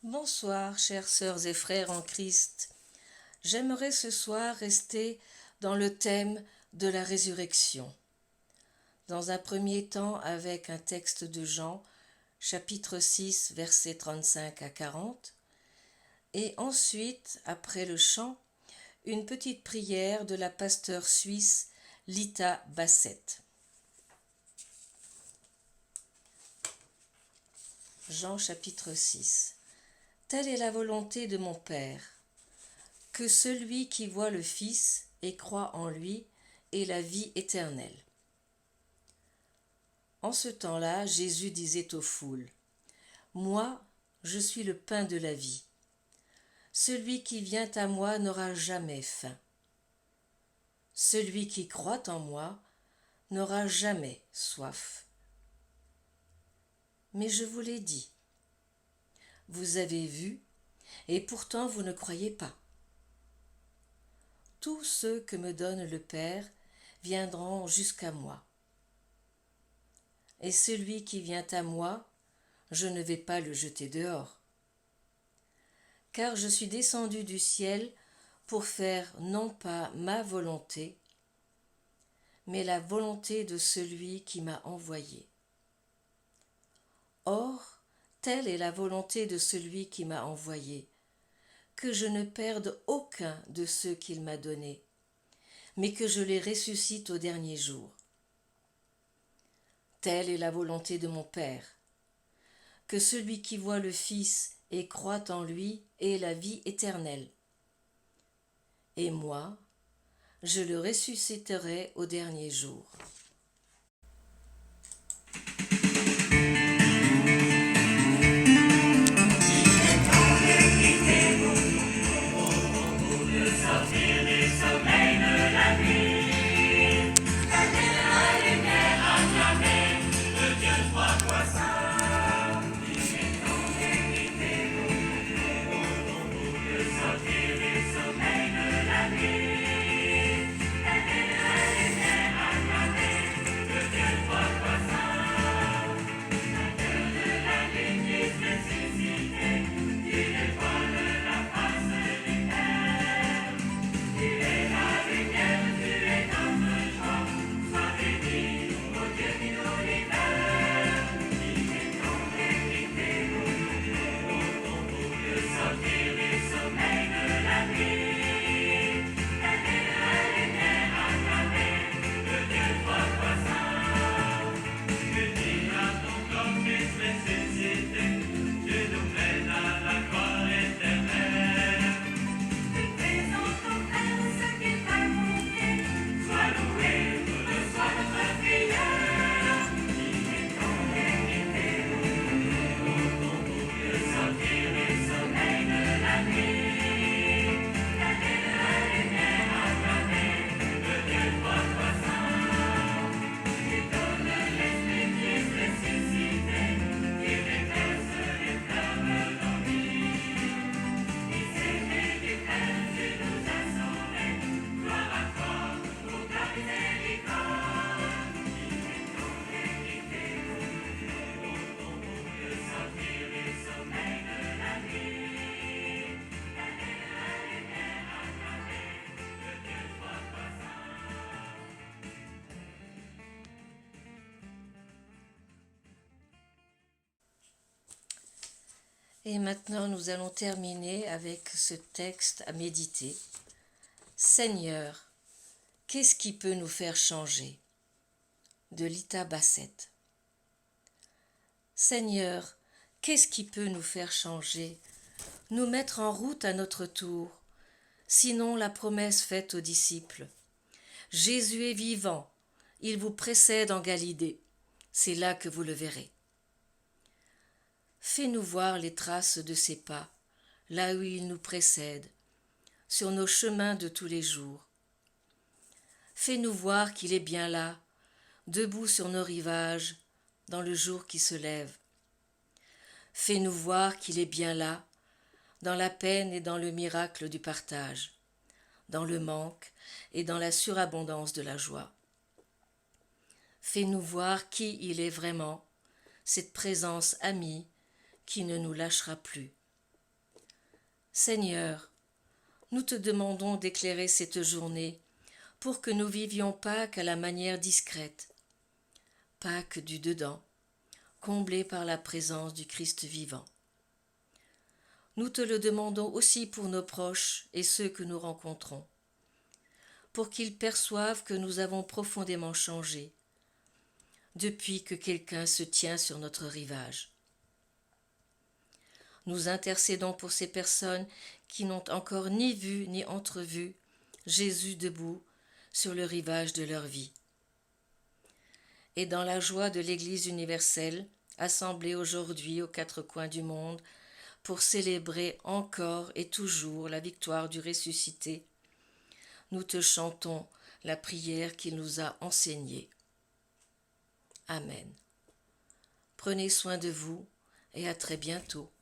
Bonsoir, chères sœurs et frères en Christ. J'aimerais ce soir rester dans le thème de la résurrection. Dans un premier temps, avec un texte de Jean, chapitre 6, versets 35 à 40, et ensuite, après le chant, une petite prière de la pasteure suisse Lita Bassett. Jean chapitre 6. Telle est la volonté de mon Père, que celui qui voit le Fils et croit en lui ait la vie éternelle. En ce temps-là, Jésus disait aux foules, « Moi, je suis le pain de la vie. Celui qui vient à moi n'aura jamais faim. Celui qui croit en moi n'aura jamais soif. Mais je vous l'ai dit, vous avez vu, et pourtant vous ne croyez pas. Tous ceux que me donne le Père viendront jusqu'à moi. Et celui qui vient à moi, je ne vais pas le jeter dehors. Car je suis descendu du ciel pour faire non pas ma volonté, mais la volonté de celui qui m'a envoyé. Or, telle est la volonté de celui qui m'a envoyé, que je ne perde aucun de ceux qu'il m'a donnés, mais que je les ressuscite au dernier jour. Telle est la volonté de mon Père, que celui qui voit le Fils et croit en lui ait la vie éternelle. Et moi, je le ressusciterai au dernier jour. Et maintenant, nous allons terminer avec ce texte à méditer. Seigneur, qu'est-ce qui peut nous faire changer? De Lita Bassett. Seigneur, qu'est-ce qui peut nous faire changer, nous mettre en route à notre tour, sinon la promesse faite aux disciples? Jésus est vivant, il vous précède en Galilée, c'est là que vous le verrez. Fais-nous voir les traces de ses pas, là où il nous précède, sur nos chemins de tous les jours. Fais-nous voir qu'il est bien là, debout sur nos rivages, dans le jour qui se lève. Fais-nous voir qu'il est bien là, dans la peine et dans le miracle du partage, dans le manque et dans la surabondance de la joie. Fais-nous voir qui il est vraiment, cette présence amie qui ne nous lâchera plus. Seigneur, nous te demandons d'éclairer cette journée pour que nous vivions Pâques à la manière discrète, Pâques du dedans, comblé par la présence du Christ vivant. Nous te le demandons aussi pour nos proches et ceux que nous rencontrons, pour qu'ils perçoivent que nous avons profondément changé depuis que quelqu'un se tient sur notre rivage. Nous intercédons pour ces personnes qui n'ont encore ni vu ni entrevu Jésus debout sur le rivage de leur vie. Et dans la joie de l'Église universelle, assemblée aujourd'hui aux quatre coins du monde, pour célébrer encore et toujours la victoire du ressuscité, nous te chantons la prière qu'il nous a enseignée. Amen. Prenez soin de vous et à très bientôt.